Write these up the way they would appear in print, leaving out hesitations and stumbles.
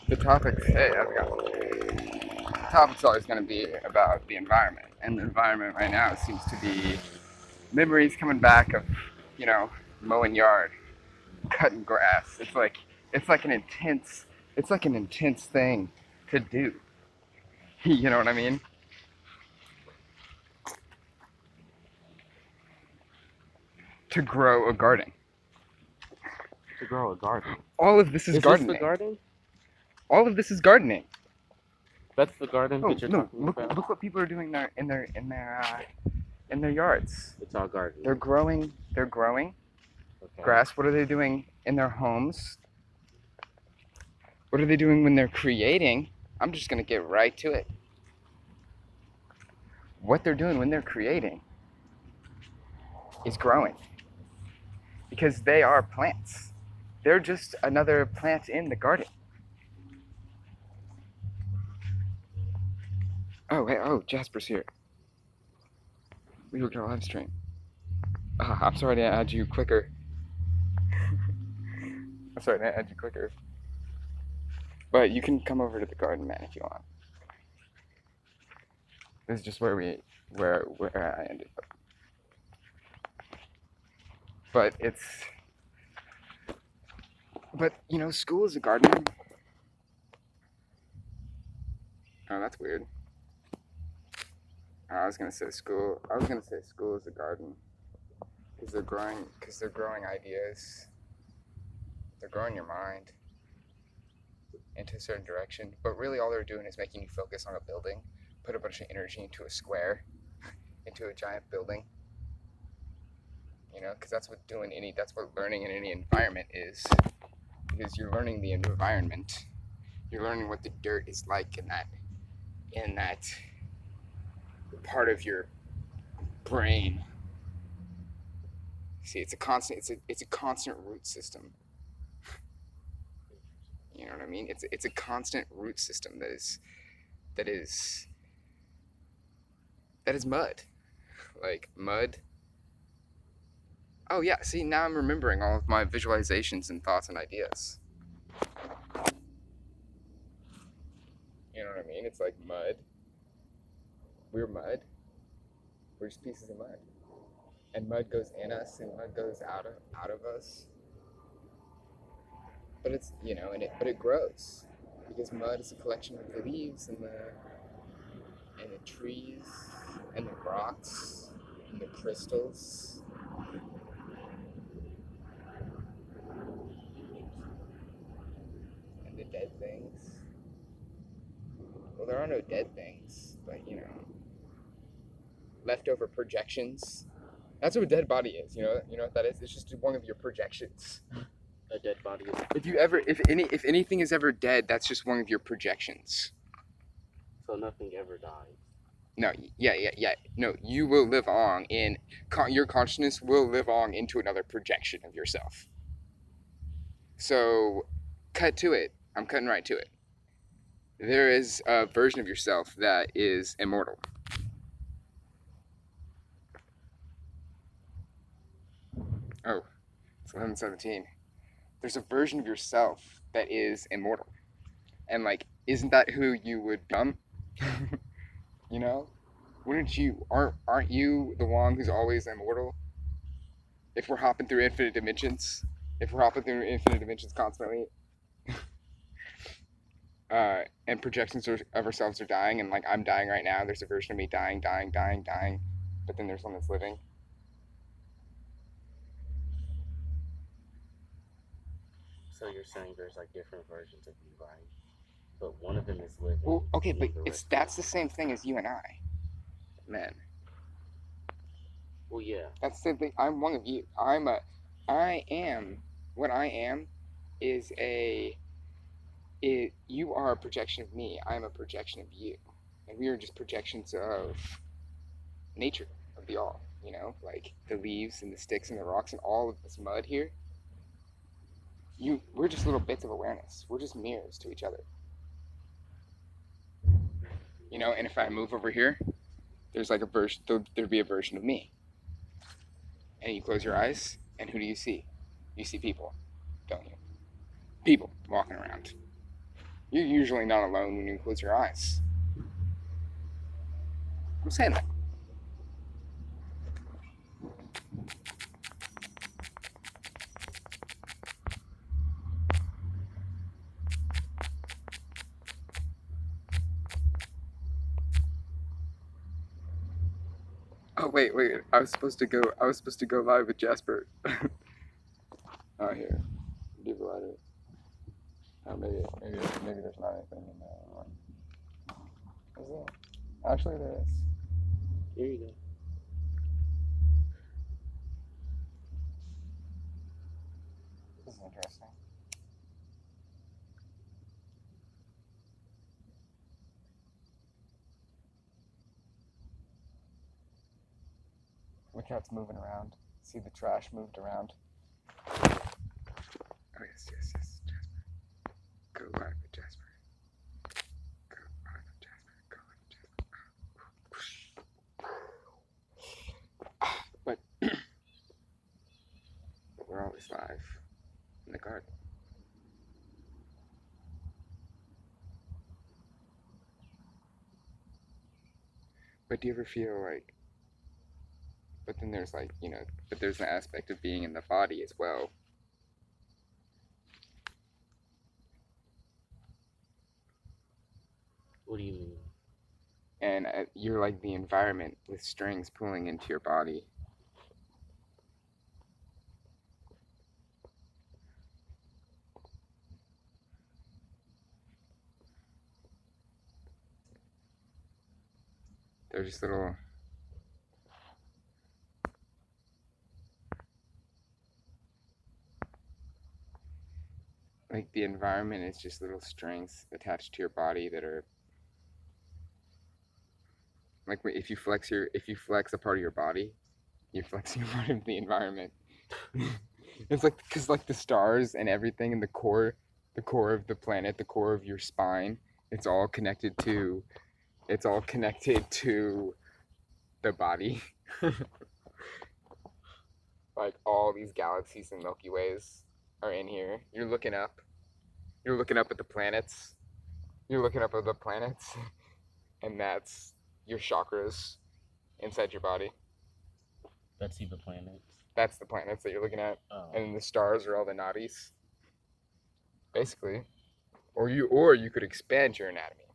The topics, hey, how's it going? The topic's always going to be about the environment. And the environment right now seems to be memories coming back of, you know, mowing yard, cutting grass. It's like an intense thing to do. You know what I mean? To grow a garden. To grow a garden. All of this is gardening. This the garden? All of this is gardening. That's the garden Oh, that you're no, talking look, about? look what people are doing in their yards. It's all gardening. They're growing Okay. grass. What are they doing in their homes? What are they doing when they're creating? I'm just gonna get right to it. What they're doing when they're creating is growing. Because they are plants. They're just another plant in the garden. Oh, hey, oh, Jasper's here. We looked at our live stream. I'm sorry to add you quicker. I'm sorry to add you quicker. But you can come over to the garden, man, if you want. This is just where I ended. But you know, school is a garden. Oh, that's weird. I was gonna say school is a garden. Because they're growing ideas. They're growing your mind into a certain direction. But really all they're doing is making you focus on a building, put a bunch of energy into a square, into a giant building. You know, because that's what learning in any environment is. Because you're learning the environment. You're learning what the dirt is like in that part of your brain. See, it's a constant root system. You know what I mean? It's a constant root system that is mud. Like mud. Oh yeah, see, now I'm remembering all of my visualizations and thoughts and ideas. You know what I mean? It's like mud. We're mud. We're just pieces of mud. And mud goes in us and mud goes out of us. But it's, you know, but it grows. Because mud is a collection of the leaves and the trees and the rocks and the crystals. And the dead things. Well, there are no dead things, but you know, leftover projections. That's what a dead body is. You know what that is? It's just one of your projections. A dead body is... If anything is ever dead, that's just one of your projections. So nothing ever dies. No, yeah. No, you will live on your consciousness will live on into another projection of yourself. So, cut to it. I'm cutting right to it. There is a version of yourself that is immortal. Oh, it's 11:17. There's a version of yourself that is immortal. And like, isn't that who you would become? You know? Aren't you the one who's always immortal? If we're hopping through infinite dimensions constantly, and projections of ourselves are dying, and like I'm dying right now, there's a version of me dying, but then there's one that's living. So you're saying there's like different versions of you, right? But one of them is living. Well, okay, but that's the same thing as you and I, man. Well, yeah. That's the same thing. I'm one of you. What I am is you are a projection of me. I'm a projection of you. And we are just projections of nature, of the all, you know? Like the leaves and the sticks and the rocks and all of this mud here. We're just little bits of awareness. We're just mirrors to each other. You know, and if I move over here, there's like there'd be a version of me. And you close your eyes, and who do you see? You see people, don't you? People walking around. You're usually not alone when you close your eyes. I'm saying that. Oh wait. I was supposed to go live with Jasper. Oh here. Devalued. Oh maybe there's not anything in that one. Is it? Actually there is. Here you go. This is interesting. Look how it's moving around. See the trash moved around. Oh yes, Jasper. Go live with Jasper. Go live with Jasper. But we're always live in the garden. But do you ever feel like, but then there's like, but there's an aspect of being in the body as well. What do you mean? And you're like the environment with strings pulling into your body. They're just little, like the environment is just little strings attached to your body that are like, if you flex a part of your body, you're flexing a part of the environment. It's like, because like the stars and everything in the core of the planet, the core of your spine, it's all connected to the body. Like all these galaxies and Milky Ways are in here. You're looking up at the planets. And that's your chakras inside your body. That's the planets. That's the planets that you're looking at. Oh. And the stars are all the nadis. Basically. Or you could expand your anatomy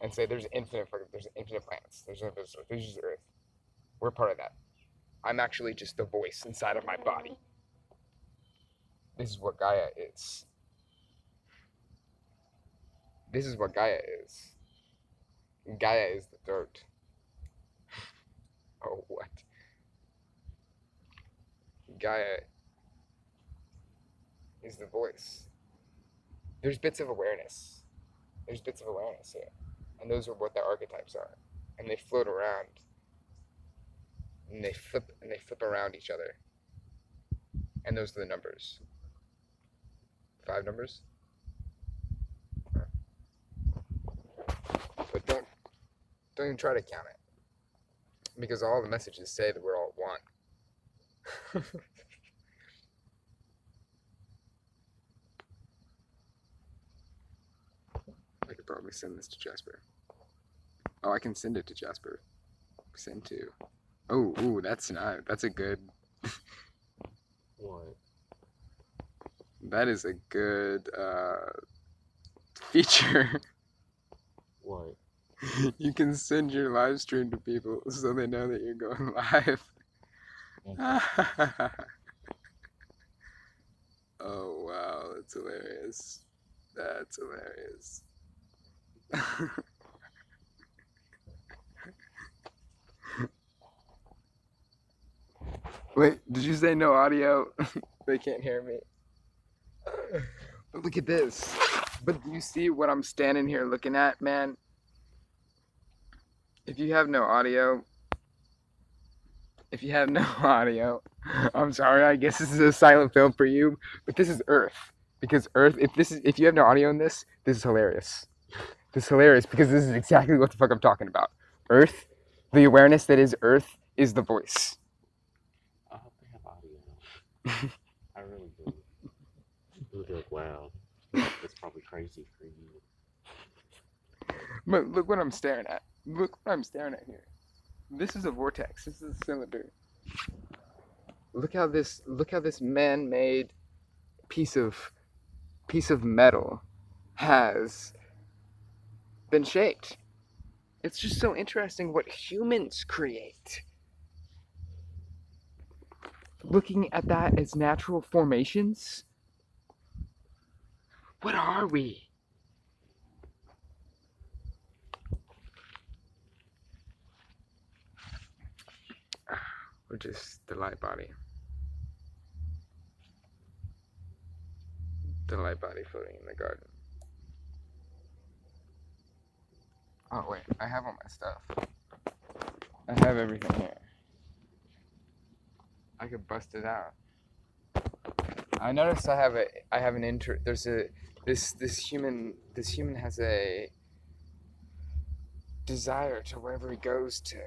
and say there's infinite planets. There's just Earth. We're part of that. I'm actually just the voice inside of my body. This is what Gaia is. Gaia is the dirt. Oh, what? Gaia is the voice. There's bits of awareness. Here. And those are what the archetypes are. And they float around. And they flip around each other. And those are the numbers. 5 numbers? But don't even try to count it. Because all the messages say that we're all one. I could probably send this to Jasper. Oh, I can send it to Jasper. Send to. Oh, ooh, that's nice. That's a good. What? That is a good feature. What? You can send your live stream to people so they know that you're going live. Oh wow, that's hilarious. Wait, did you say no audio? They can't hear me. But look at this. But do you see what I'm standing here looking at, man? If you have no audio, I'm sorry, I guess this is a silent film for you, but this is Earth. Because Earth, if you have no audio in this is hilarious. This is hilarious because this is exactly what the fuck I'm talking about. Earth, the awareness that is Earth, is the voice. I hope they have audio. I really do. It would be like, wow. it's probably crazy for you. But look what I'm staring at. Look what I'm staring at here. This is a vortex. This is a cylinder. Look how this man-made piece of metal has been shaped. It's just so interesting what humans create. Looking at that as natural formations, what are we? We're just the light body. The light body floating in the garden. Oh wait, I have all my stuff. I have everything here. I could bust it out. I noticed this human has a desire to wherever he goes to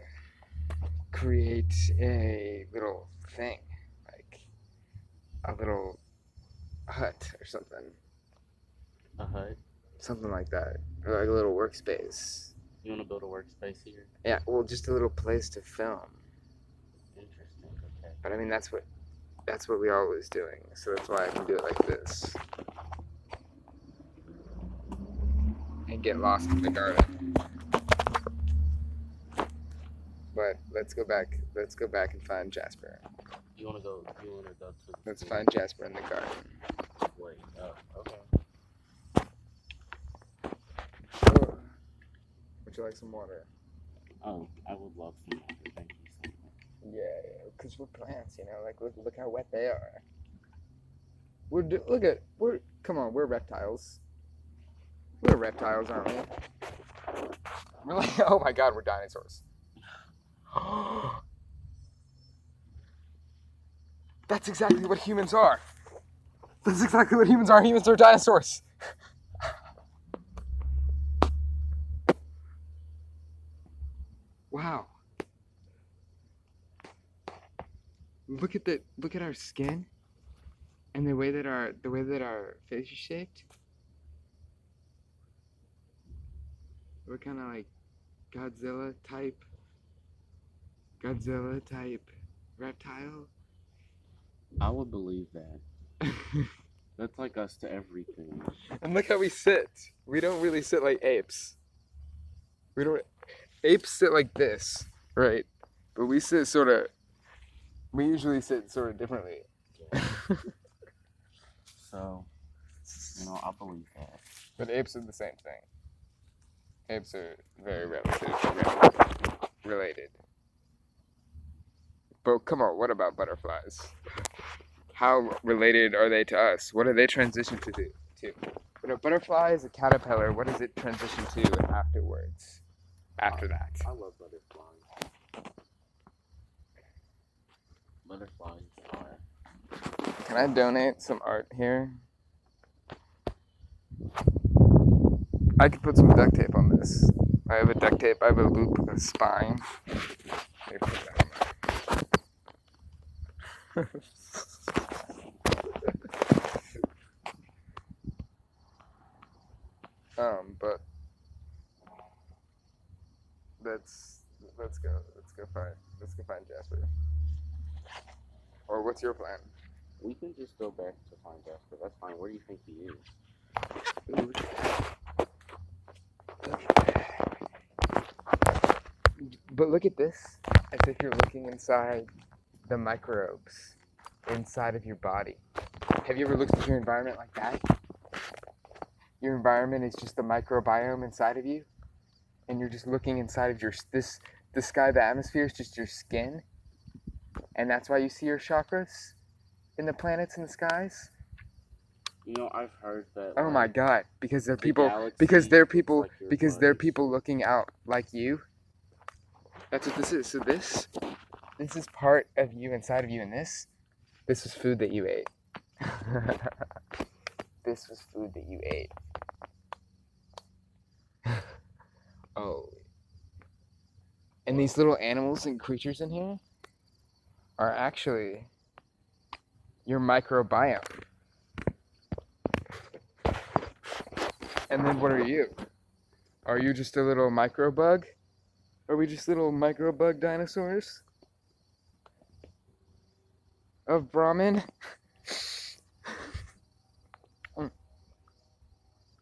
create a little thing, like a little hut or something. A hut? Something like that. Or like a little workspace. You want to build a workspace here? Yeah, well, just a little place to film. Interesting, okay. But I mean, that's what we are always doing, so that's why I can do it like this. And get lost in the garden. But let's go back and find Jasper. You wanna go to Let's find Jasper in the garden. Wait, okay. Oh. Would you like some water? Oh, I would love some water, thank you so much. Yeah, because we're plants, you know, like look how wet they are. Come on, we're reptiles. We're reptiles, aren't we? We're like, oh my god, we're dinosaurs. That's exactly what humans are. That's exactly what humans are. Humans are dinosaurs. Wow. Look at our skin and the way that our face is shaped. We're kind of like Godzilla type reptile. I would believe that. That's like us to everything. And look how we sit. We don't really sit like apes. Apes sit like this, right? But we usually sit sort of differently. Yeah. So, I believe that. But apes are the same thing. Apes are very related. But come on, what about butterflies? How related are they to us? What do they transition to? When a butterfly is a caterpillar, what does it transition to afterwards? After that. I love butterflies. Butterflies are... Can I donate some art here? I could put some duct tape on this. I have a duct tape, I have a loop with a spine. Maybe put that on there. But let's go find Jasper. Or what's your plan? We can just go back to find Jasper. That's fine. Where do you think he is? But look at this, as if you're looking inside the microbes inside of your body. Have you ever looked at your environment like that? Your environment is just the microbiome inside of you, and you're just looking inside of the sky, the atmosphere is just your skin, and that's why you see your chakras in the planets and the skies. I've heard that. Oh my God! Because they're people looking out like you. That's what this is. So this is part of you inside of you, and this was food that you ate. This was food that you ate. Oh. And these little animals and creatures in here are actually your microbiome. And then what are you? Are you just a little micro bug? Are we just little micro bug dinosaurs? Of Brahmin?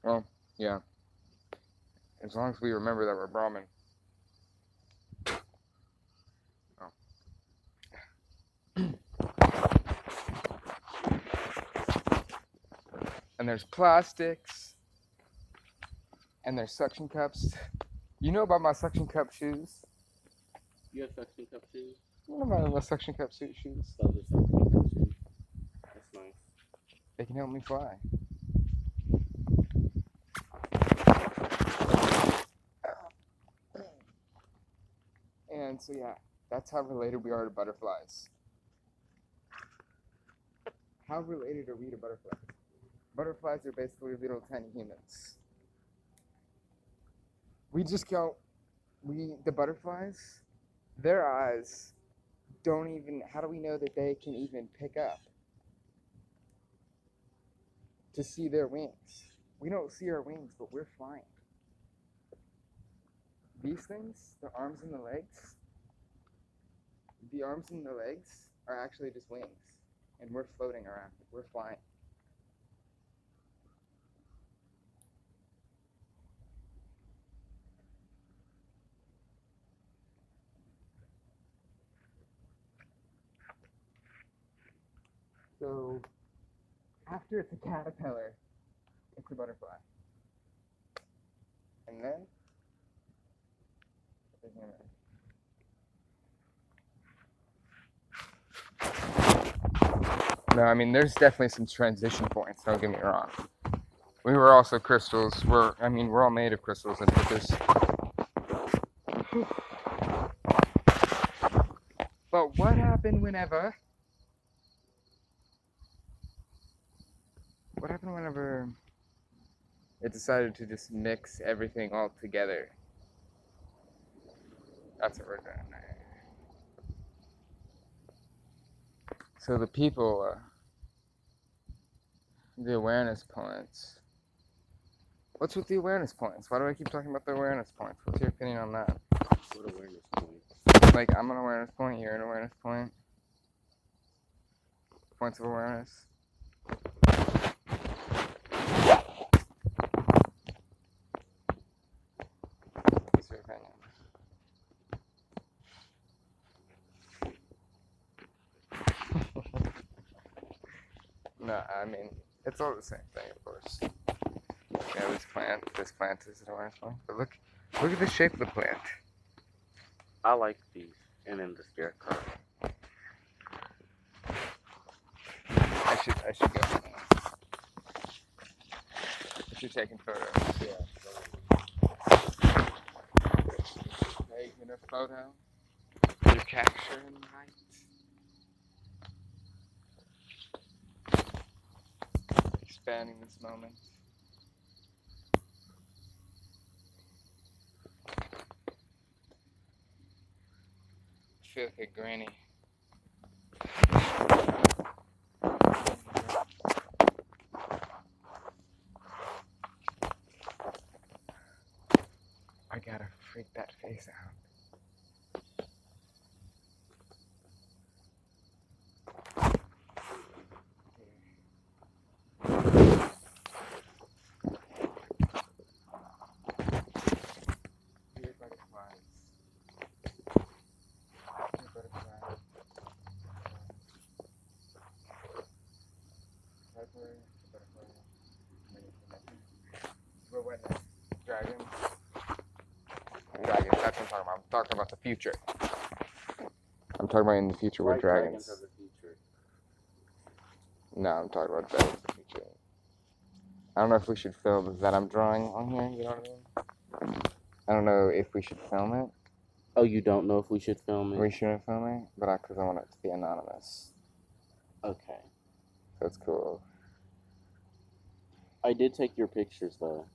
Well, yeah. As long as we remember that we're Brahmin. And there's plastics. And there's suction cups. You know about my suction cup shoes? You have suction cup shoes? You know about my suction cup shoes? Love the suction cup shoes. That's nice. They can help me fly. And so yeah, that's how related we are to butterflies. How related are we to butterflies? Butterflies are basically little tiny humans. We just go, the butterflies, their eyes don't even, how do we know that they can even pick up to see their wings? We don't see our wings, but we're flying. These things, the arms and the legs are actually just wings, and we're floating around, we're flying. So, after it's a caterpillar, it's a butterfly. And then, it's a human. No, I mean, there's definitely some transition points, don't get me wrong. We were also crystals. We're all made of crystals and pictures. But what happened whenever it decided to just mix everything all together? That's what we're doing. So the people, the awareness points. What's with the awareness points? Why do I keep talking about the awareness points? What's your opinion on that? What awareness points? Like, I'm an awareness point, you're an awareness point. Points of awareness. What's your opinion? No, I mean, it's all the same thing, of course. Yeah, this plant is an awareness point. But look at the shape of the plant. I like these. And then the scarecrow. I should go. If you're taking photos. Yeah. Taking a photo. You're capturing light. Expanding this moment. I feel like a granny. I gotta freak that face out. Dear butterflies. Dear butterflies. But when dragons, that's what I'm talking about. I'm talking about the future. I'm talking about in the future with dragons. Of the future. No, I'm talking about dragons in the future. I don't know if we should film that I'm drawing on here, you know what I mean? I don't know if we should film it. Oh, you don't know if we should film it? We shouldn't film it, but because I want it to be anonymous. Okay. That's cool. I did take your pictures, though.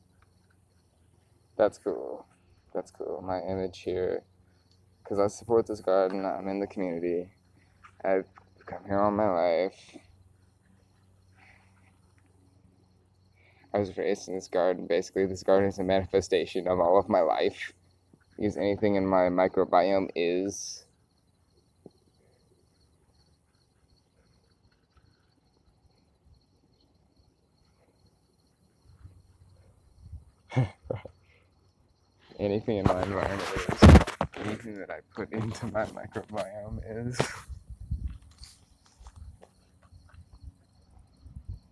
That's cool. That's cool. My image here, because I support this garden. I'm in the community. I've come here all my life. I was raised in this garden. Basically, this garden is a manifestation of all of my life. Because anything in my microbiome is. Anything in my environment is. Anything that I put into my microbiome is.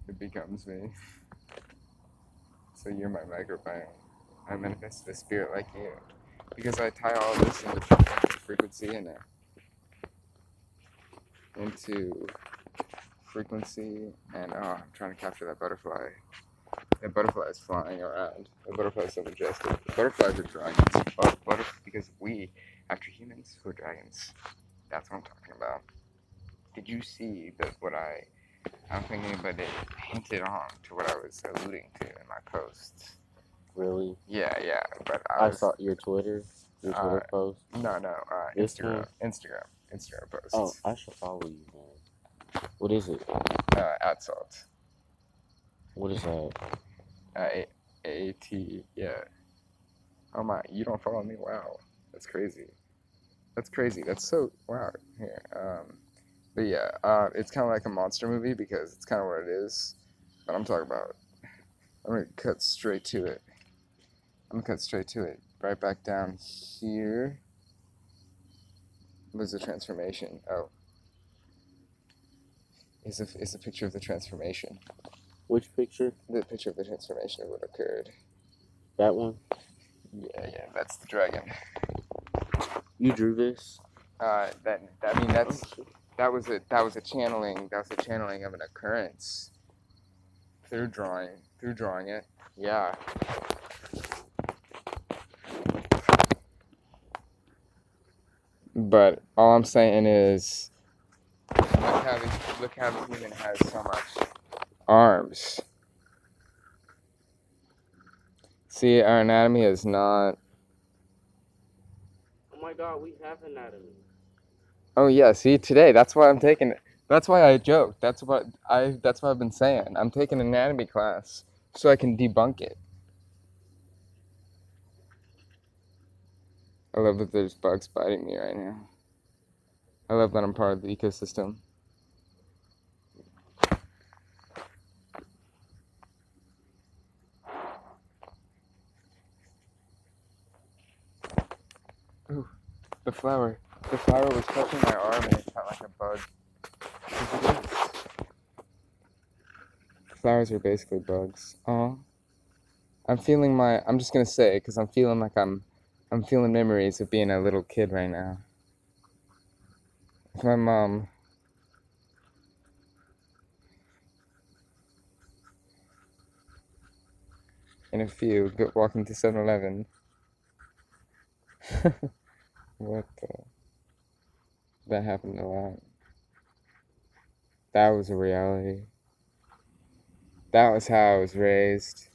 It becomes me. So you're my microbiome. I manifest the spirit like you. Because I tie all this into frequency and into frequency, and I'm trying to capture that butterfly. The butterfly is flying around. The butterfly is so majestic. Butterflies are dragons. Because we, after humans, who are dragons. That's what I'm talking about. Did you see that I don't think anybody hinted on to what I was alluding to in my posts. Really? Yeah, but I saw your Twitter post. No, Instagram posts. Oh, I should follow you, man. What is it? At salt. What is that? AT, yeah. Oh my, you don't follow me? Wow, that's crazy. That's so, wow. Here, but yeah, it's kind of like a monster movie because it's kind of what it is. But I'm talking about, I'm gonna cut straight to it. Right back down here. Was the transformation? Oh, is a picture of the transformation. Which picture? The picture of the transformation of what occurred. That one? Yeah, that's the dragon. You drew this? That was a channeling of an occurrence through drawing it. Yeah. But all I'm saying is, look how the human has so much arms. See, our anatomy is not. Oh my God, we have anatomy. Oh yeah, see today. That's why I'm taking. That's why I joked. That's what I've been saying. I'm taking an anatomy class so I can debunk it. I love that there's bugs biting me right now. I love that I'm part of the ecosystem. Ooh, the flower. The flower was touching my arm and it felt like a bug. Flowers are basically bugs. I'm just gonna say it because I'm feeling like I'm feeling memories of being a little kid right now. With my mom. In a few, walking to 7-Eleven. What the? That happened a lot. That was a reality. That was how I was raised.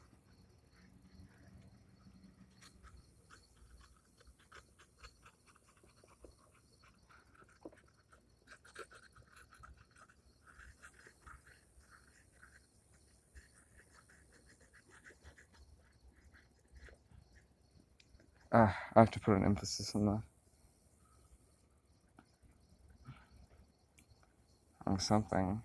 I have to put an emphasis on that. On something.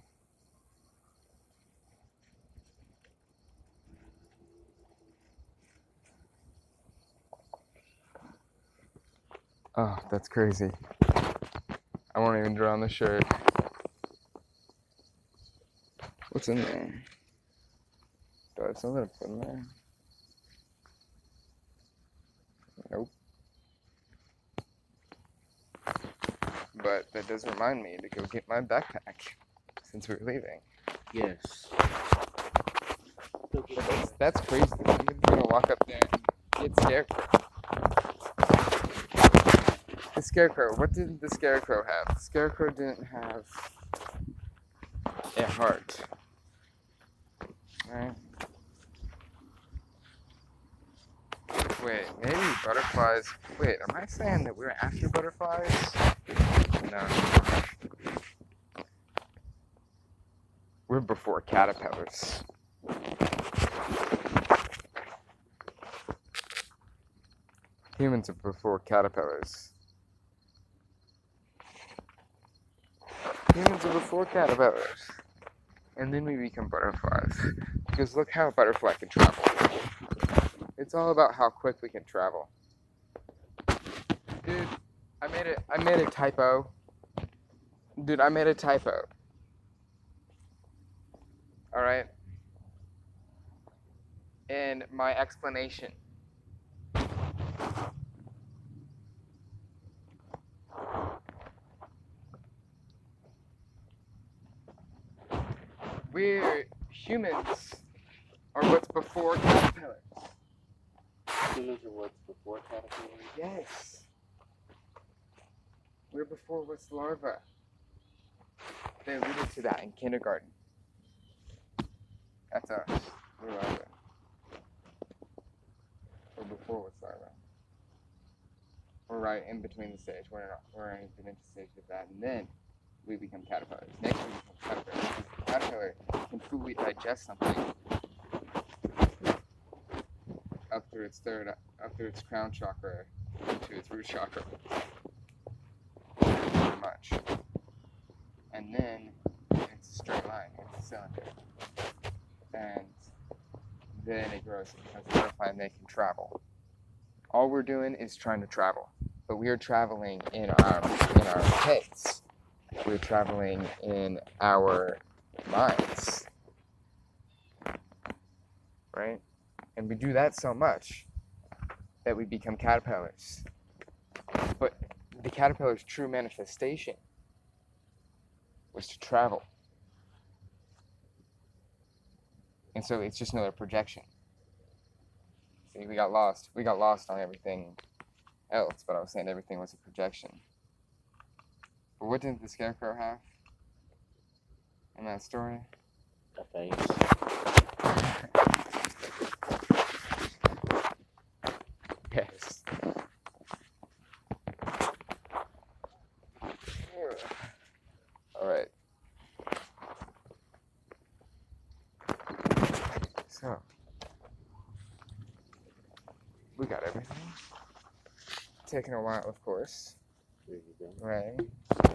Oh, that's crazy. I won't even draw on the shirt. What's in there? Do I have something to put in there? Nope. But that does remind me to go get my backpack since we're leaving. Yes. That's crazy. I'm gonna walk up there and get Scarecrow. The Scarecrow. What did the Scarecrow have? The Scarecrow didn't have a heart. Right? Wait, maybe butterflies. Wait, am I saying that we're after butterflies? No. We're before caterpillars. Humans are before caterpillars. Humans are before caterpillars. And then we become butterflies. Because look how a butterfly can travel. It's all about how quick we can travel. Dude, I made a typo. Dude, I made a typo. Alright? In my explanation. We're humans are what's before caterpillars. Humans are what's before caterpillars? Yes. We're before what's larva. They alluded to that in kindergarten. That's us. We're larva. We're before what's larva. We're right in between the stage. We're in the stage of that, and then we become caterpillars. Next we become caterpillars. The caterpillar can fully digest something up through its crown chakra into its root chakra. Pretty much. And then it's a straight line, it's a cylinder. And then it grows and becomes a butterfly and they can travel. All we're doing is trying to travel. But we are traveling in our heads. We're traveling in our minds. Right? And we do that so much that we become caterpillars. But the caterpillar's true manifestation was to travel. And so it's just another projection. See, we got lost. We got lost on everything else, but I was saying everything was a projection. But what did the scarecrow have in that story? A face. Yes. Alright. So, we got everything. Taking a while, of course. There you go. Right? Yeah.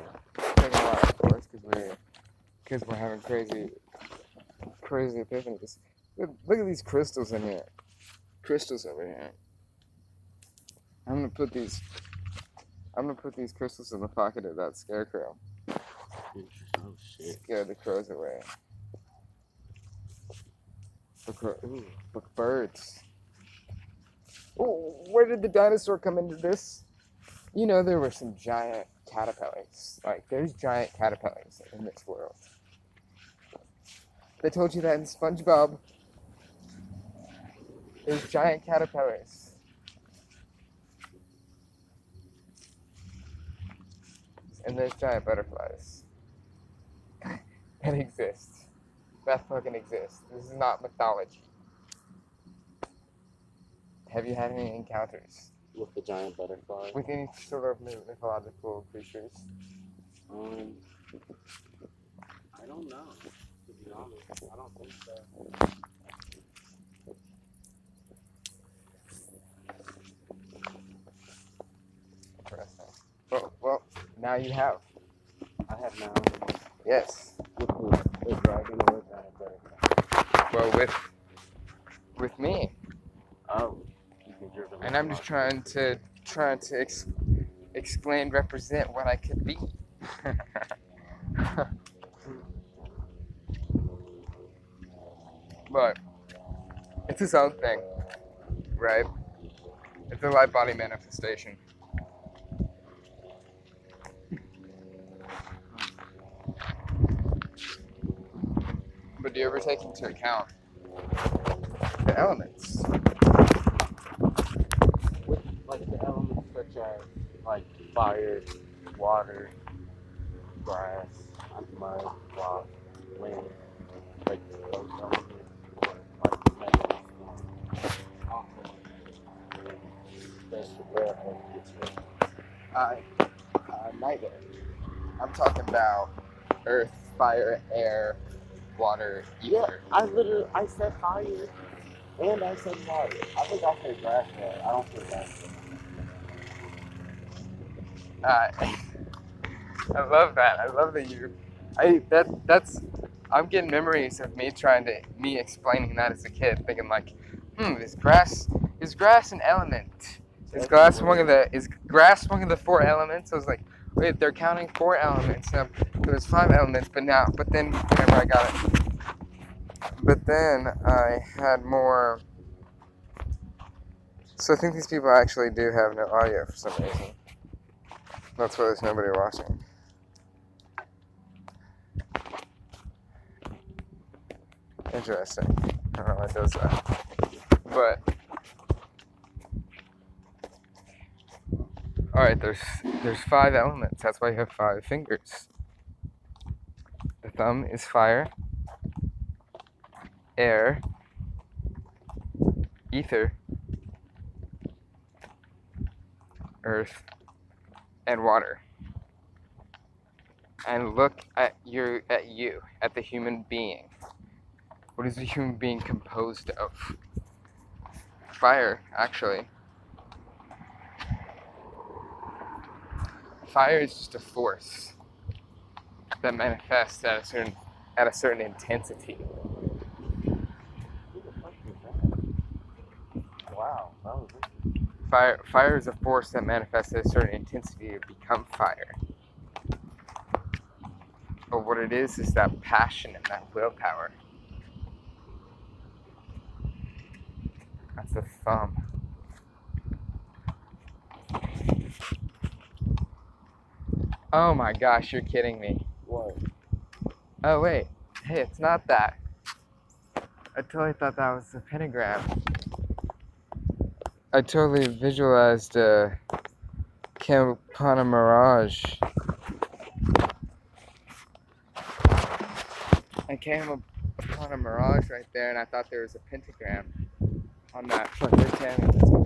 Taking a while, of course, because we're having crazy epiphanies. Look at these crystals in here. Crystals over here. I'm gonna put these crystals in the pocket of that scarecrow. Interesting. Oh shit. Scare the crows away. Look, birds. Oh, where did the dinosaur come into this? You know, there were some giant caterpillars. Like, there's giant caterpillars in this world. They told you that in SpongeBob. There's giant caterpillars. And there's giant butterflies. That exists. That fucking exists. This is not mythology. Have you had any encounters With the giant butterfly. with any sort of mythological creatures? I don't know. To be honest, I don't think so. Interesting. Well, now you have. I have now. Yes. With the dragon or the giant butterfly. Well, with me. Oh. Because you're the And I'm just trying to explain, represent what I could be. But it's its own thing, right? It's a light body manifestation. But do you ever take into account the elements? Like the elements such as like fire, water, grass, mud, rock, wind, like those elements, like metal, that's where I gets me. Neither. I'm talking about earth, fire, air, water, ether. Yeah, I said fire, and I said water. I think I said grass there. I don't feel grass there. I love that. I love that you. I'm getting memories of me explaining that as a kid, thinking like, is grass an element? Is grass one of the four elements? I was like, wait, they're counting four elements. Now, there's five elements, but then whenever I got it, but then I had more. So I think these people actually do have no audio for some reason. That's why there's nobody watching. Interesting. I don't know why it does that. But alright, there's five elements. That's why you have five fingers. The thumb is fire, air, ether, earth, and water. And look at the human being. What is a human being composed of? Fire, actually. Fire is just a force that manifests at a certain intensity. Wow, that was Fire is a force that manifests at a certain intensity to become fire. But what it is that passion and that willpower. That's the thumb. Oh my gosh, you're kidding me. What? Oh wait, hey, it's not that. I totally thought that was a pentagram. I totally visualized Camp Pana Mirage. I came upon a mirage right there, and I thought there was a pentagram on that. Look, there's Tammy.